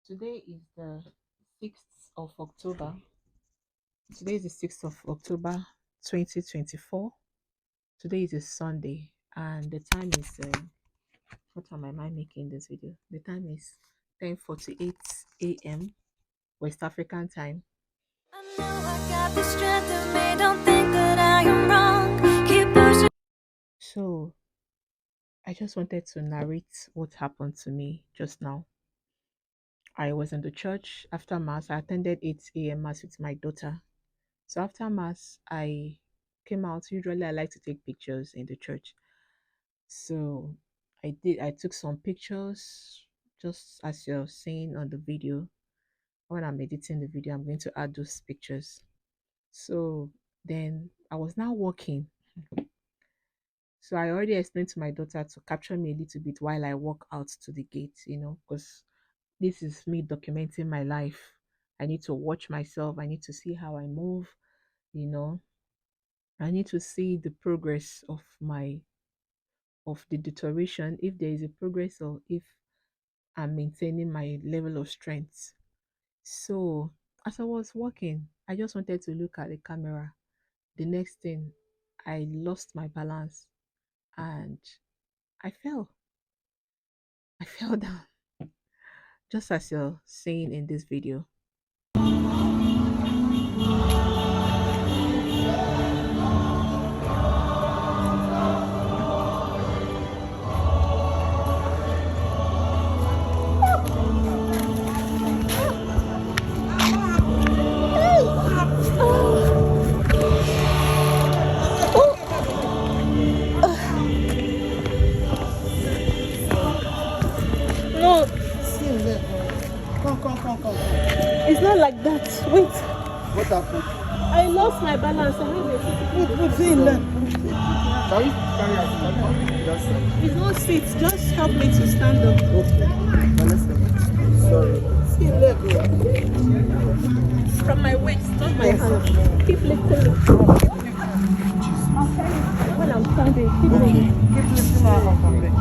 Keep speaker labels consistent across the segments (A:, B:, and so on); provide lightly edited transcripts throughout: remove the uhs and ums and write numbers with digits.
A: Today is the 6th of October. Today is the 6th of October 2024. Today is a Sunday and the time is what am I making this video? The time is 10:48 a.m. West African time.
B: I know I got the strength in me, don't think that I am wrong. Keep pushing.
A: So I just wanted to narrate what happened to me just now. I was in the church after mass. I attended 8 a.m. mass with my daughter. So after mass, I came out. Usually, I like to take pictures in the church. So I did. I took some pictures, just as you're seeing on the video. When I'm editing the video, I'm going to add those pictures. So then I was now walking. So I already explained to my daughter to capture me a little bit while I walk out to the gate, because this is me documenting my life. I need to watch myself. I need to see how I move, you know. I need to see the progress of the deterioration, if there is a progress or if I'm maintaining my level of strength. So as I was walking, I just wanted to look at the camera. The next thing, I lost my balance and I fell. I fell down, just as you're seeing in this video. No,
C: Come.
A: it's not like that. Wait,
C: What happened?
A: I lost my balance. I have a
C: What's in there? Can you carry out? That's it.
A: It's not sit. Just help me to stand up.
C: Okay. Sorry. See, leg.
A: From my waist, not my hand. Keep lifting it. When I'm standing, keep
C: Okay.
A: moving.
C: Keep lifting my arm from there.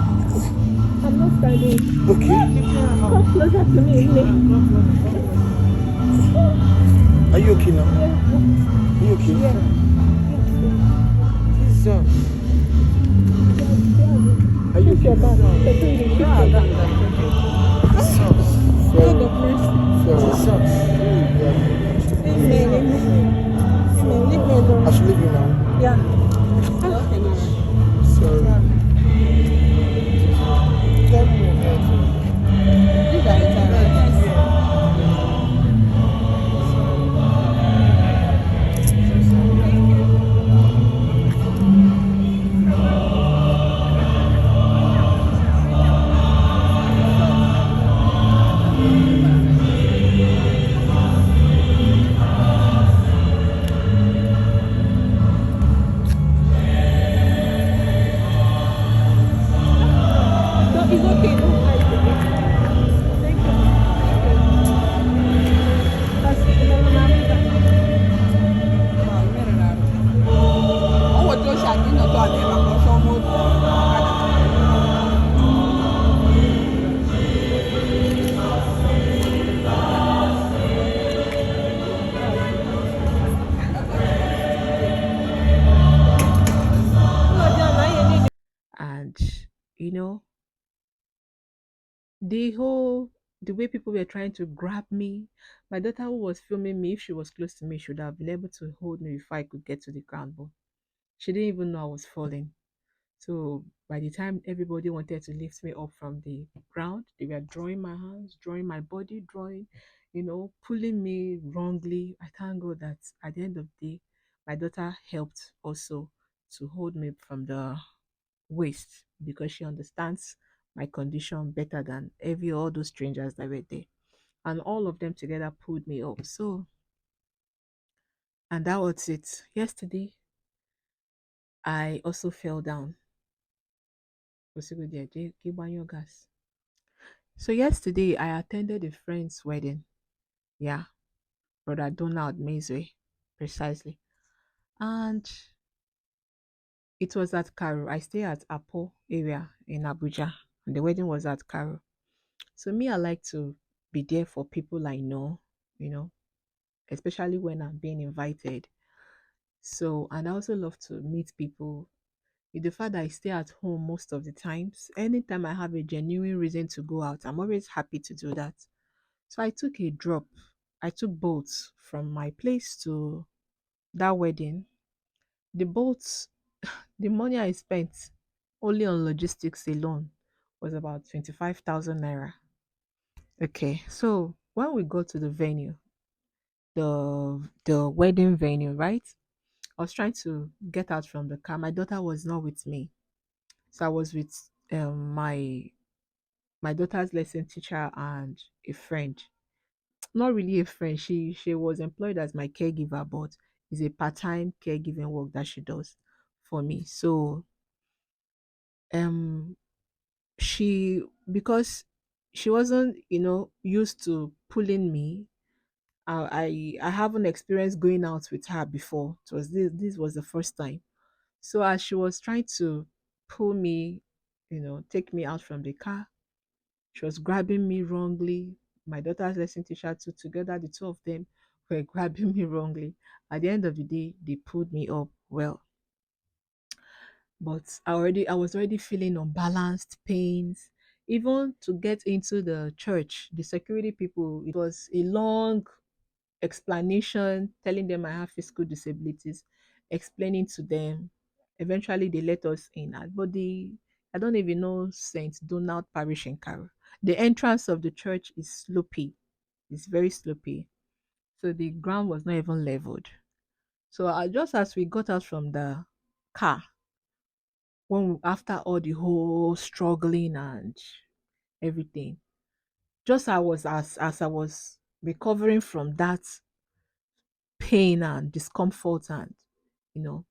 A: I'm not standing.
C: Okay.
A: Come closer to me,
C: Are you okay now? Are you okay?
A: Yeah.
C: Jesus. Are you
A: Shift your back.
C: okay?
A: Shift your back. God of mercy. Amen. Amen. Leave me alone.
C: I should leave you now.
A: Yeah.
C: Sorry.
A: No, it's okay. Don't fight with me. Thank you. And you know, the way people were trying to grab me, my daughter who was filming me, if she was close to me, should have been able to hold me before I could get to the ground, but she didn't even know I was falling. So by the time everybody wanted to lift me up from the ground, they were drawing my hands, drawing my body, pulling me wrongly. I thank God that at the end of the day, my daughter helped also to hold me from the waist because she understands my condition better than every all those strangers that were there. And all of them together pulled me up. So, and that was it. Yesterday, I also fell down. So yesterday I attended a friend's wedding. Yeah, brother Donald Mazwe, precisely. And it was at Cairo. I stay at Apo area in Abuja. And the wedding was at Cairo. So me, I like to be there for people I know, you know, especially when I'm being invited. So, and I also love to meet people. With the fact that I stay at home most of the times, anytime I have a genuine reason to go out, I'm always happy to do that. So I took a drop. I took boats from my place to that wedding. The boats, the money I spent only on logistics alone was about 25,000 naira. Okay, so when we got to the venue, the wedding venue, right? I was trying to get out from the car. My daughter was not with me, so I was with my daughter's lesson teacher and a friend. Not really a friend. She was employed as my caregiver, but it's a part-time caregiving work that she does for me. So um she, because she wasn't, used to pulling me. I haven't experienced going out with her before. It was this was the first time. So as she was trying to pull me, take me out from the car, she was grabbing me wrongly. My daughter's lesson teacher too, together the two of them were grabbing me wrongly. At the end of the day, they pulled me up well. But I was already feeling unbalanced, pains. Even to get into the church, the security people, it was a long explanation telling them I have physical disabilities, explaining to them. Eventually, they let us in. But I don't even know Saint Donald Parish in Caro. The entrance of the church is slopey. It's very slopey. So the ground was not even leveled. So just as we got out from the car, after all the whole struggling and everything, just as I was recovering from that pain and discomfort, and you know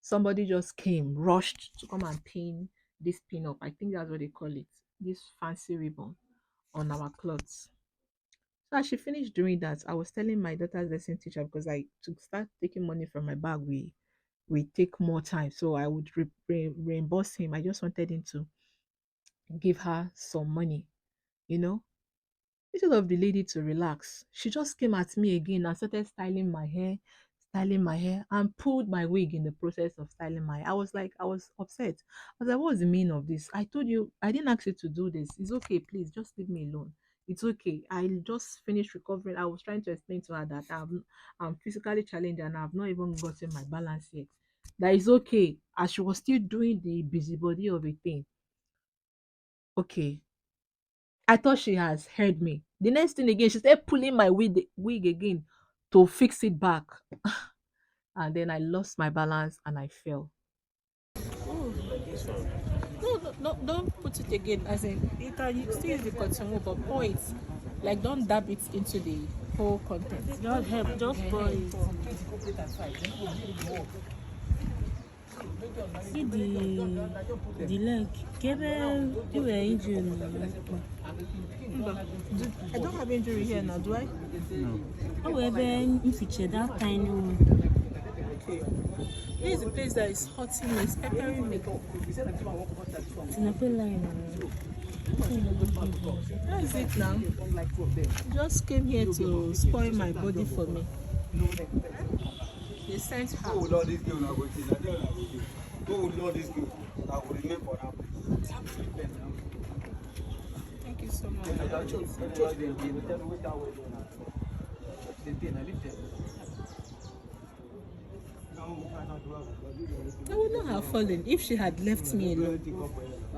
A: somebody just came, rushed to come and pin this pin up. I think that's what they call it, this fancy ribbon on our clothes. So as she finished doing that, I was telling my daughter's lesson teacher, because I to start taking money from my bag, we take more time, so I would reimburse him. I just wanted him to give her some money, you know instead of the lady to relax, she just came at me again and started styling my hair, and pulled my wig in the process of styling my hair. I was upset. I was like, what's the meaning of this? I told you, I didn't ask you to do this. It's okay, please, just leave me alone. It's okay. I just finished recovering. I was trying to explain to her that I'm physically challenged and I've not even gotten my balance yet. That is okay. As she was still doing the busybody of a thing. Okay, I thought she has heard me. The next thing again, she started pulling my wig again to fix it back. And then I lost my balance and I fell. No, no, no, don't put it again. As in, you can still use the continue, but pour it. Like, don't dab it into the whole content.
C: Just help, just pour it. See the leg. Kebe, you were injured now.
A: I don't have injury here now, do I?
C: However, if you check that tiny one,
A: Okay. Here is the place that is hurting me, it's peppering me.
C: it's not a line.
A: How is it now? You just came here to spoil my body for me. They sent her.
D: Go with all these girls, I will see. Go with all these girls, I will remain for now.
A: Thank you so much. I would not have fallen if she had left me alone.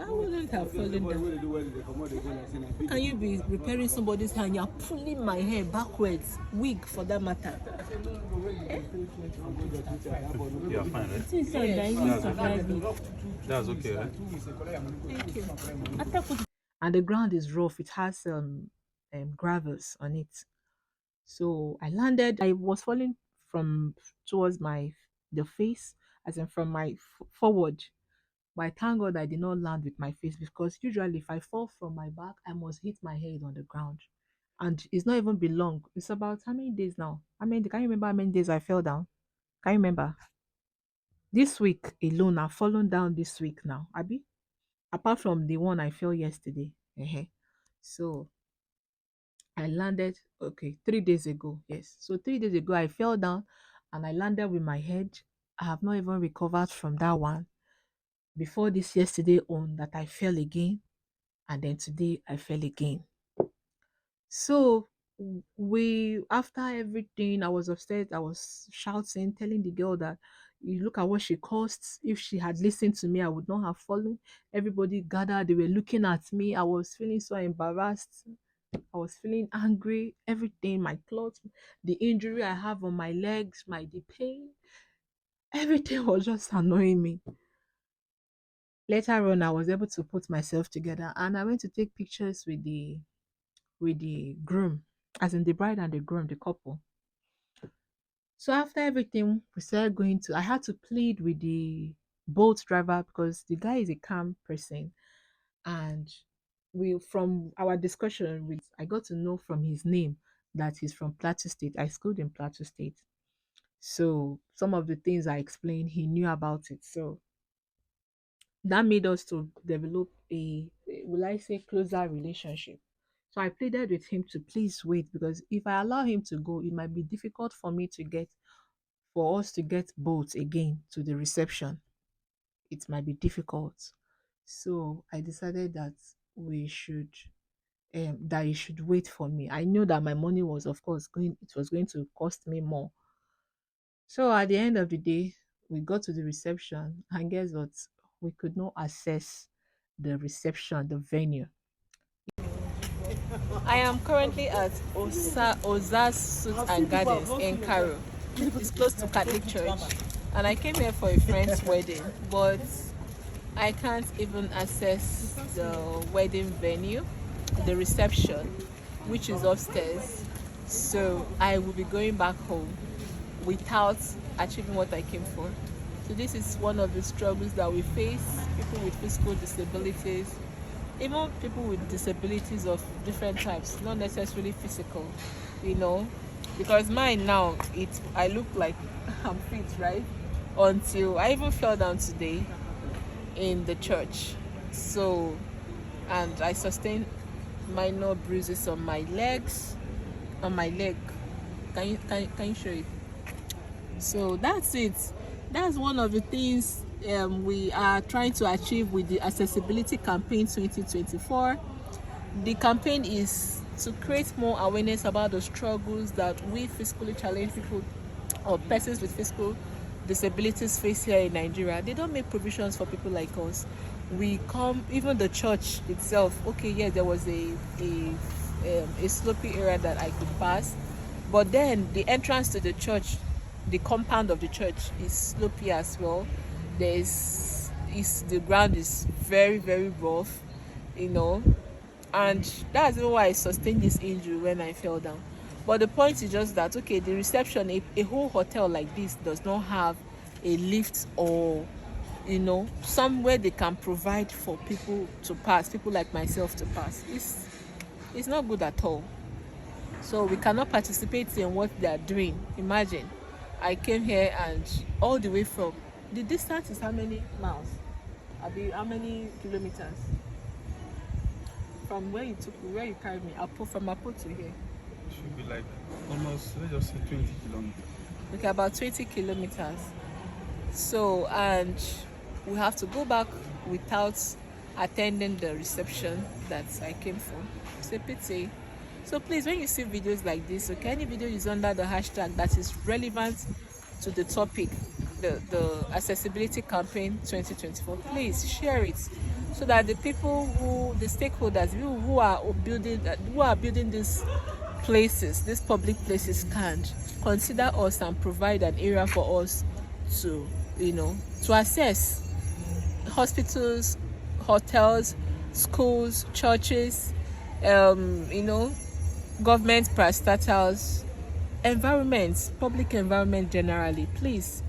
A: I wouldn't have fallen down. How can you be repairing somebody's hair and you're pulling my hair backwards, wig for that matter?
E: You are fine, right?
C: Since I died, you survived me.
E: That's okay, right?
A: Thank you.
C: After put
A: And the ground is rough. It has gravels on it. So I landed. I was falling from towards the face, as in from my forward. But I thank God I did not land with my face, because usually if I fall from my back, I must hit my head on the ground. And it's not even been long. It's about how many days now? Can you remember how many days I fell down? Can you remember? This week alone, I've fallen down this week now, Abby. Apart from the one I fell yesterday. So I landed, okay, 3 days ago. Yes. So 3 days ago, I fell down and I landed with my head. I have not even recovered from that one. Before this yesterday on that I fell again. And then today I fell again. So we after everything, I was upset. I was shouting, telling the girl that you look at what she cost. If she had listened to me, I would not have fallen. Everybody gathered, they were looking at me. I was feeling so embarrassed. I was feeling angry, everything, my clothes, the injury I have on my legs, the pain, everything was just annoying me. Later on, I was able to put myself together and I went to take pictures with the groom, as in the bride and the groom, the couple. So after everything, we started going to I had to plead with the boat driver because the guy is a calm person. And we from our discussion with I got to know from his name that he's from Plateau State. I schooled in Plateau State. So some of the things I explained, he knew about it. So that made us to develop will I say, closer relationship. So I pleaded with him to please wait because if I allow him to go, it might be difficult for us to get boats again to the reception. It might be difficult. So I decided that we should that he should wait for me. I knew that my money was, of course, it was going to cost me more. So at the end of the day, we got to the reception, and guess what? We could not access the reception, the venue. I am currently at Oza's Suit and Gardens in Cairo. It's close to Catholic Church, and I came here for a friend's wedding, but I can't even access the wedding venue, the reception, which is upstairs. So I will be going back home without achieving what I came for. So this is one of the struggles that we face, people with physical disabilities, even people with disabilities of different types, not necessarily physical, because mine now, I look like I'm fit, right? Until I even fell down today in the church. So, and I sustained minor bruises on my legs, on my leg. Can you show it? So that's it. That's one of the things we are trying to achieve with the Accessibility Campaign 2024. The campaign is to create more awareness about the struggles that we physically challenged people or persons with physical disabilities face here in Nigeria. They don't make provisions for people like us. We come, even the church itself. Okay, yeah, there was a slopey area that I could pass, but then the entrance to the church, the compound of the church, is slopey as well. The ground is very, very rough, and that's even why I sustained this injury when I fell down. But the point is just that, okay, the reception, a whole hotel like this does not have a lift or somewhere they can provide for people to pass, people like myself to pass. It's not good at all. So we cannot participate in what they are doing. Imagine, I came here and all the way from, the distance is how many miles? How many kilometers? From where you carried me, from Apo to here.
E: Should be like almost, let's just say 20 kilometers.
A: Okay, about 20 kilometers. So, and we have to go back without attending the reception that I came for. It's a pity. So please, when you see videos like this, okay, any video is under the hashtag that is relevant to the topic, the Accessibility Campaign 2024, please share it so that the stakeholders who are building these places, these public places, can consider us and provide an area for us to access hospitals, hotels, schools, churches, government parastatals, environments, public environment generally. Please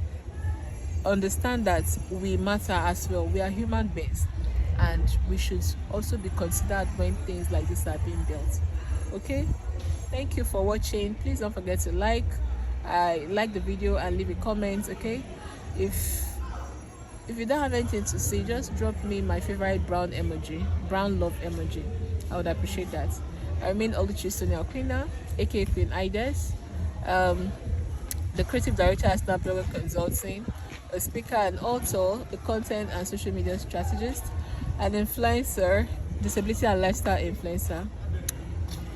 A: understand that we matter as well. We are human beings and we should also be considered when things like this are being built. Okay, thank you for watching. Please don't forget to like the video and leave a comment. Okay, if you don't have anything to say, just drop me my favorite brown love emoji. I would appreciate that. I remain Oluchi Sonia Cleaner, aka Queenideas, the creative director at Snapdragon Consulting, a speaker and author, a content and social media strategist, an influencer, disability and lifestyle influencer,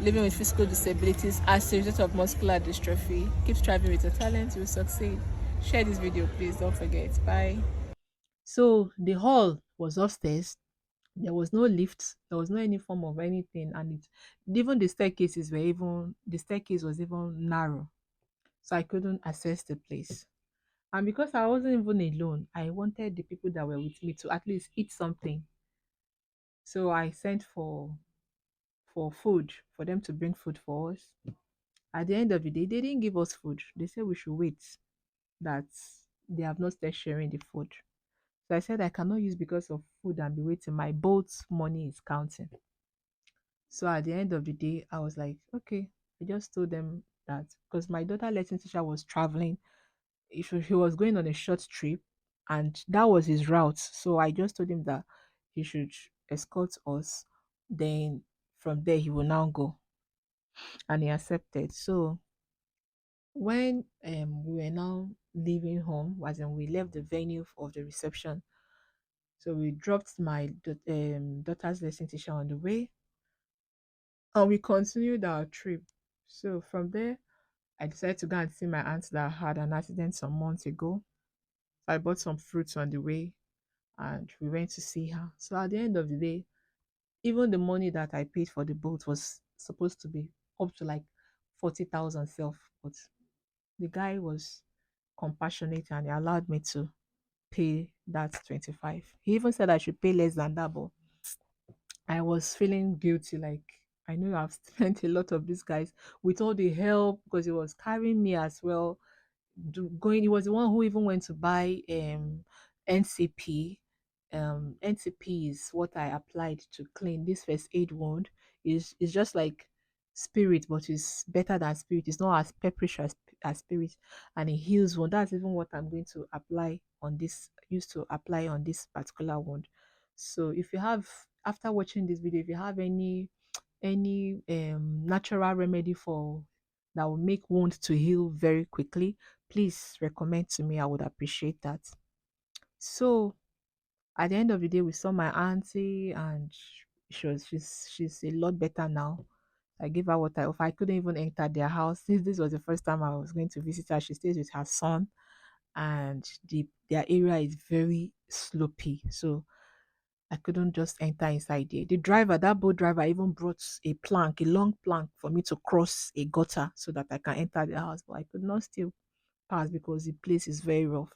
A: living with physical disabilities as a result of muscular dystrophy. Keep striving with your talent, you will succeed. Share this video, please. Don't forget. Bye. So the hall was upstairs. There was no lift. There was no any form of anything, and even the staircases were even the staircase was even narrow, so I couldn't access the place. And because I wasn't even alone, I wanted the people that were with me to at least eat something. So I sent for food for them to bring food for us. At the end of the day, they didn't give us food. They said we should wait, that they have not started sharing the food. So I said I cannot use because of food and be waiting. My boat money is counting. So at the end of the day, I was like, okay. I just told them that because my daughter lesson teacher was traveling, he was going on a short trip, and that was his route. So I just told him that he should escort us. Then from there he will now go, and he accepted. So when we were now leaving home, as in we left the venue of the reception, so we dropped my daughter's lesson teacher on the way, and we continued our trip. So from there, I decided to go and see my aunt that had an accident some months ago. So I bought some fruits on the way, and we went to see her. So at the end of the day, even the money that I paid for the boat was supposed to be up to like 40,000 self, but the guy was compassionate and he allowed me to pay that 25. He even said I should pay less than that, but I was feeling guilty. Like, I know I've spent a lot of these guys with all the help because he was carrying me as well. He was the one who even went to buy NCP. NCP is what I applied to clean this first aid wound. Is just like spirit, but it's better than spirit. It's not as pepperish as spirit, and it heals wound. That's even what I'm going to apply on this. Used to apply on this particular wound. So if you have, after watching this video, if you have any natural remedy for that will make wound to heal very quickly, please recommend to me. I would appreciate that. So at the end of the day, we saw my auntie, and she's a lot better now. I gave her what I offer. I couldn't even enter their house. This was the first time I was going to visit her. She stays with her son, and their area is very slopey. So I couldn't just enter inside there. The driver, that boat driver, even brought a plank, a long plank for me to cross a gutter so that I can enter the house. But I could not still pass because the place is very rough.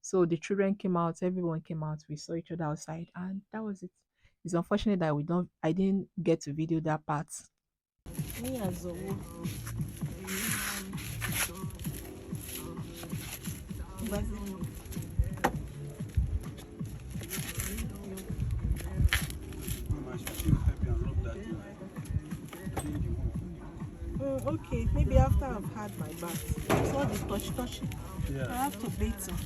A: So the children came out, everyone came out, we saw each other outside, and that was it. It's unfortunate that I didn't get to video that part.
C: Me as a
E: Mama, she should help you and rub that in. Clean the wound.
C: okay, maybe after I've had my bath. It's all the touch. I
E: Yeah.
C: have to bathe him.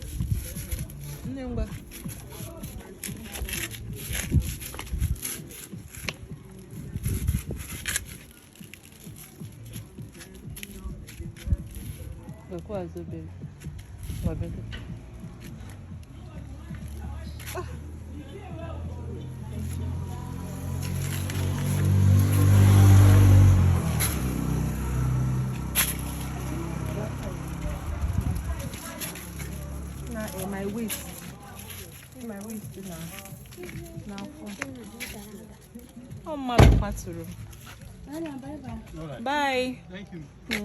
C: My waist. See my waist now. Oh, my bathroom.
E: All right.
C: Bye.
E: Thank you.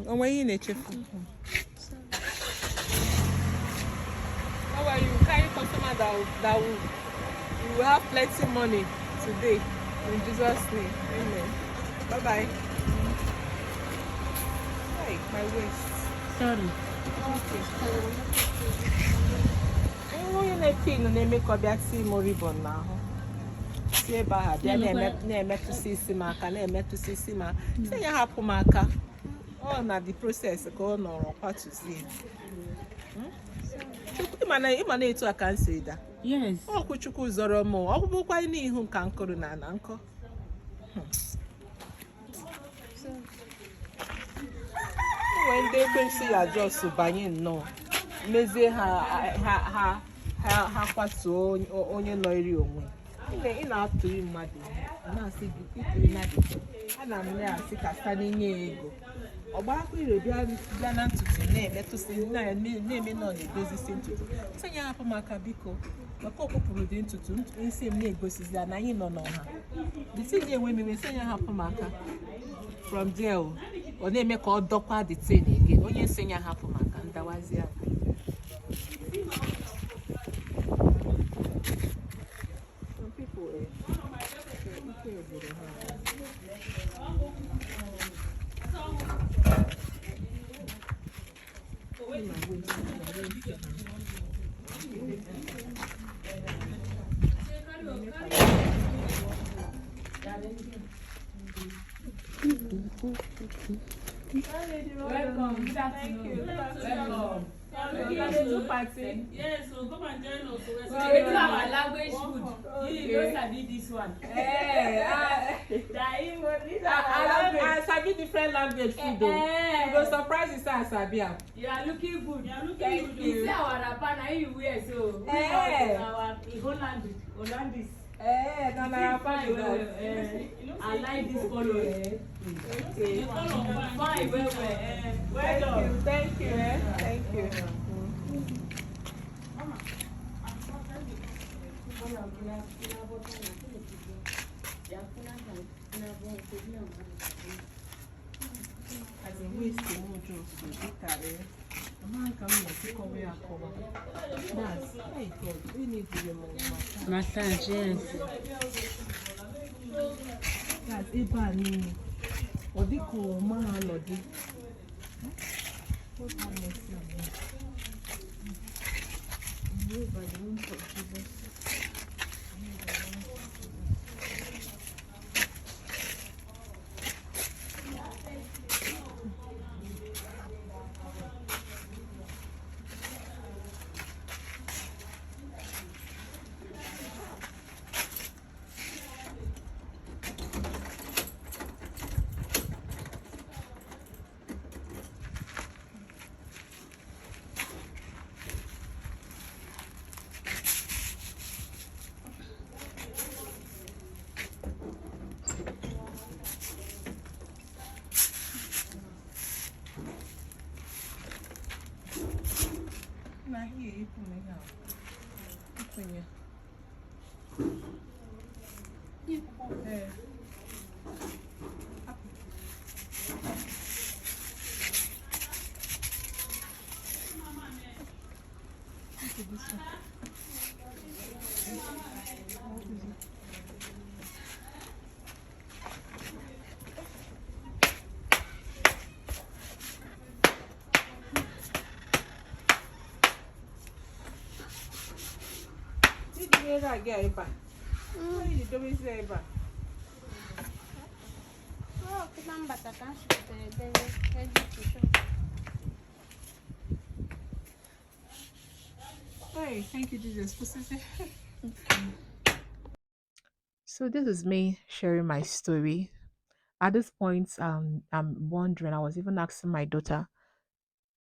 C: Oh, when you need How are you? Carry customer that will have plenty money today. In Jesus' name. Amen. Bye bye. Hey, my waist.
A: Sorry.
C: Onye na-eme ka ọ bịa tii m ribon n'ahụ. Si ebe ahụ bịa na-emetụsị isi m aka, na-emetụsị isi m aka. Sị ya hapụ m aka. Ọ na the process ka ọ nọrọ kwatuzie. Chukwu ịma na etu aka nsi da.
A: Yes.
C: Ọkụ Chukwu zọrọ m. Ọ bụkwa n'ihu nka nkụrụ na nkọ. nwee ndị ekwensu ya jos banye nnọọ mezie ha kwatuo onye nọ iri onwe ị na-atụri mmadụ ihe ọ na-asị gị ịtụri mmadụ ana m na-asị ka sta n'inye ya ego ọgbakwa ire bịa na ntutu na-emetụsị na-eme nọ na-edozisi ntutu sị ya hapụ maka biko maka okpupụrụ dị ntutu isi m na-egosizi ya na anyị nọ n'ọha ditinye enwe mmiri sị ya hapụ maka from there ọ na-eme ka ọ dọkwa detain again onye nsị ya hapụ maka ndawazi ahụ some people ike obodo ha
F: Welcome. Good afternoon. Welcome.
G: Yes, so come and join us.
F: So we do our language food. You don't sabi this one.
C: I sabi different language food though. You go surprise you say I sabi am.
F: You are looking good.
G: You are looking
F: Thank
G: good.
F: you. See our wrapper now you wear so. Our Hollandis.
C: Na wrapper you got.
F: I like this color.
C: Okay.
F: Fine, well. Well done.
C: Thank you. Thank you. As in waste to move to data a man come here to cover your cover. That's hey God, we need to remove
G: Massage, yes.
C: that's Eba ni Odiko man Lodi. What have mercy on me? Move by the name of Jesus. Na here you put me now. Open here. Look at this one. What is it? Did you hear that guy, Eba? What did you do with Eba?
H: Oh, kita mbatakan seperti itu.
C: Hey, thank you, Jesus. What's this?
A: So this is me sharing my story. At this point, I'm wondering. I was even asking my daughter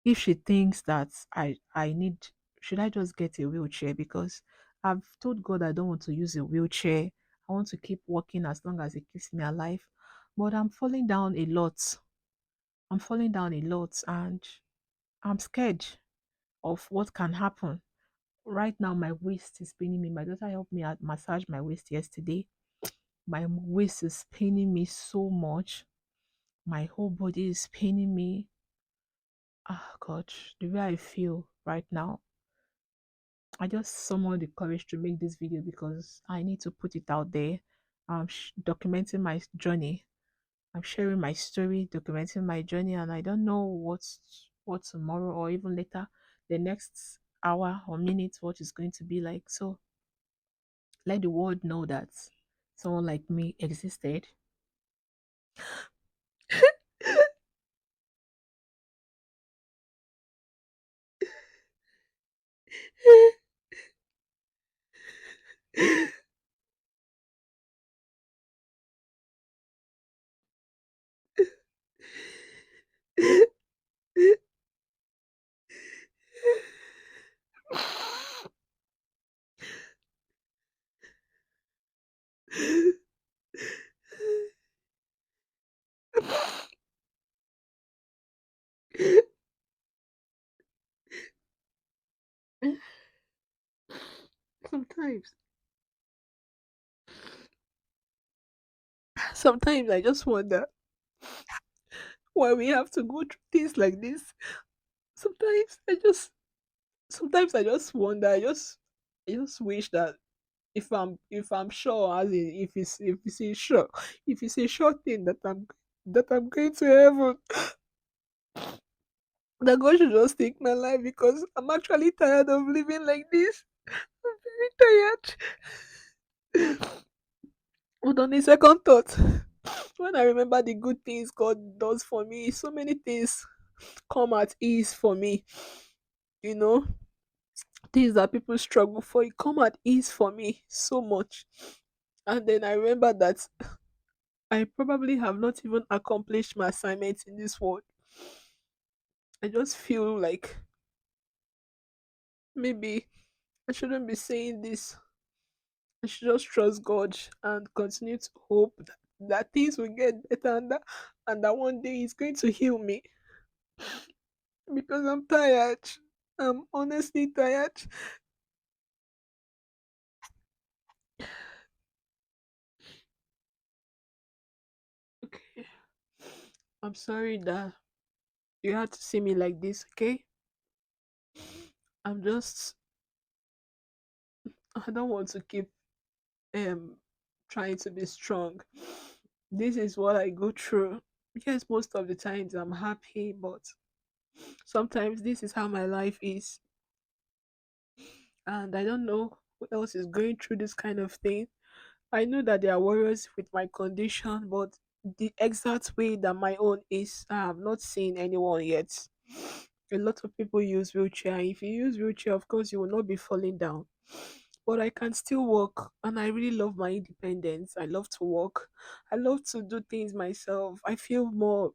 A: if she thinks that I need. Should I just get a wheelchair? Because I've told God I don't want to use a wheelchair. I want to keep walking as long as it keeps me alive. But I'm falling down a lot. I'm falling down a lot, and I'm scared of what can happen. Right now, my waist is paining me. My daughter helped me massage my waist yesterday. My waist is paining me so much. My whole body is paining me. Ah, God, the way I feel right now. I just summoned the courage to make this video because I need to put it out there. I'm documenting my journey. I'm sharing my story, documenting my journey, and I don't know what tomorrow or even later, the next hour or minute, what is going to be like. So let the world know that someone like me existed. Sometimes, sometimes I just wonder why we have to go through things like this. Sometimes sometimes I just wonder. I just wish that if I'm sure, as in if it's a sure thing that I'm going to heaven, that God should just take my life because I'm actually tired of living like this. I'm very tired. But on a second thought, when I remember the good things God does for me, so many things come at ease for me. You know, things that people struggle for, it come at ease for me so much. And then I remember that I probably have not even accomplished my assignments in this world. I just feel like maybe I shouldn't be saying this. I should just trust God and continue to hope that things will get better and that one day He's going to heal me because I'm tired. I'm honestly tired. Okay. I'm sorry that you had to see me like this, okay? I'm just I don't want to keep um trying to be strong. This is what I go through. Yes, most of the times I'm happy, but sometimes this is how my life is. And I don't know who else is going through this kind of thing. I know that there are warriors with my condition, but the exact way that my own is, I have not seen anyone yet. A lot of people use wheelchair. If you use wheelchair, of course, you will not be falling down. But I can still walk, and I really love my independence. I love to walk. I love to do things myself. I feel more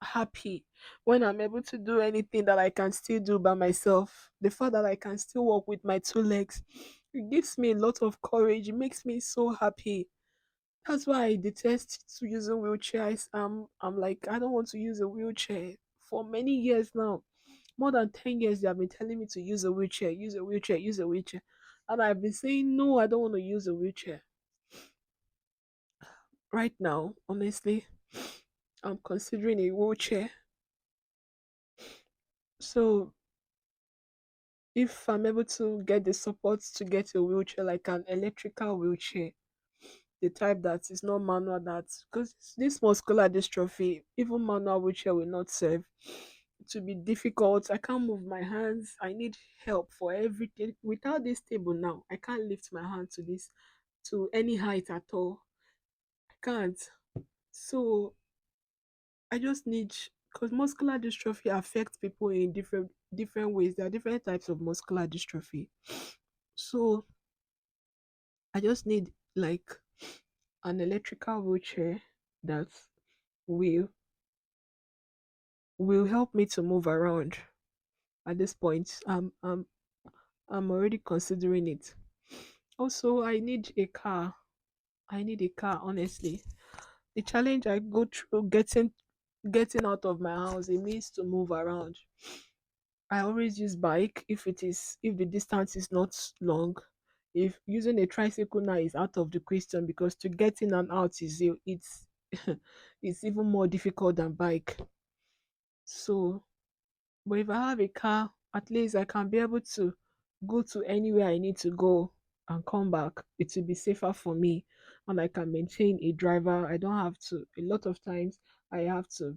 A: happy when I'm able to do anything that I can still do by myself. The fact that I can still walk with my two legs, it gives me a lot of courage. It makes me so happy. That's why I detest to using wheelchairs. I'm like I don't want to use a wheelchair for many years now. More than 10 years they have been telling me to use a wheelchair, use a wheelchair, use a wheelchair. And I've been saying no, I don't want to use a wheelchair. Right now, honestly, I'm considering a wheelchair. So if I'm able to get the support to get a wheelchair, like an electrical wheelchair, the type that is not manual, that because this muscular dystrophy, even manual wheelchair will not serve. It will be difficult. I can't move my hands. I need help for everything. Without this table now, I can't lift my hand to any height at all. I can't. So I just need, because muscular dystrophy affects people in different ways. There are different types of muscular dystrophy. So I just need like an electrical wheelchair that will will help me to move around. At this point, I'm already considering it. Also, I need a car. I need a car, honestly. The challenge I go through getting out of my house, it means to move around. I always use bike if the distance is not long. If using a tricycle now is out of the question because to get in and out it's it's even more difficult than bike. So, but if I have a car, at least I can be able to go to anywhere I need to go and come back. It will be safer for me, and I can maintain a driver. I don't have to. A lot of times, I have to,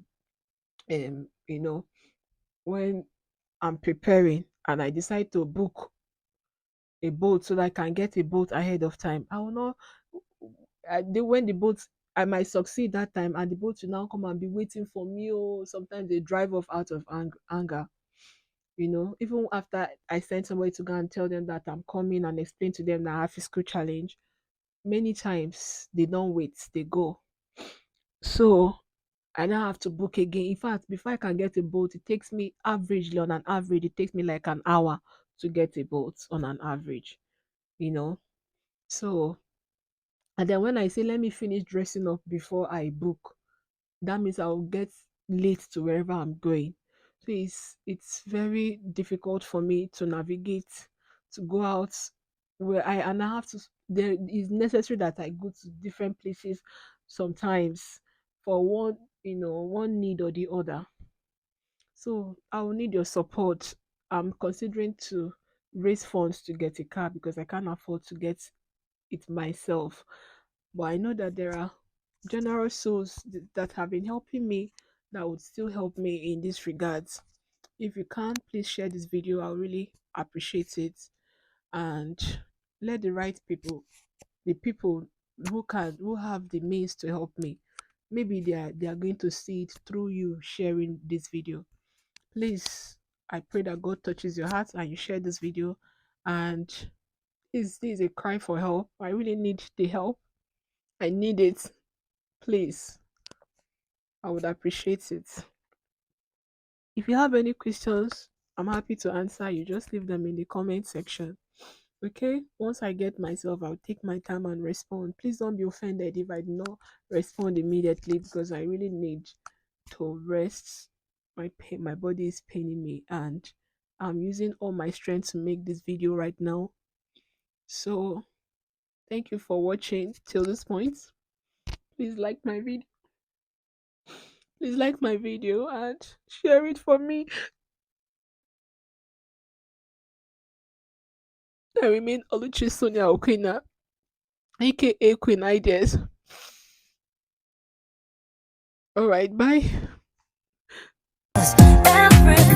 A: you know, when I'm preparing and I decide to book a boat so that I can get a boat ahead of time. I will not. When the boat, I might succeed that time, and the boat will now come and be waiting for me. Oh, sometimes they drive off out of anger. Even after I send somebody to go and tell them that I'm coming and explain to them that I have physical challenge, many times they don't wait, they go. So I now have to book again. In fact, before I can get a boat, it takes me averagely on an average, it takes me like an hour to get a boat on an average, you know. So and then when I say let me finish dressing up before I book, that means I'll get late to wherever I'm going. please, it's very difficult for me to navigate, to go out where I have to. There is necessary that I go to different places sometimes for one, one need or the other. So I will need your support. I'm considering to raise funds to get a car because I can't afford to get it myself. But I know that there are generous souls that have been helping me that would still help me in this regards. If you can, please share this video. I'll really appreciate it. And let the right people, the people who have the means to help me, maybe they are going to see it through you sharing this video. Please, I pray that God touches your heart and you share this video. And this is a cry for help. I really need the help. I need it. Please, I would appreciate it. If you have any questions, I'm happy to answer. You just leave them in the comment section. Okay? Once I get myself, I'll take my time and respond. Please don't be offended if I do not respond immediately because I really need to rest. My body is paining me and I'm using all my strength to make this video right now. So thank you for watching till this point. Please like my video. Please like my video and share it for me. I remain Oluchi Sonia Okwina, aka Queenideas. Alright, bye.
B: Every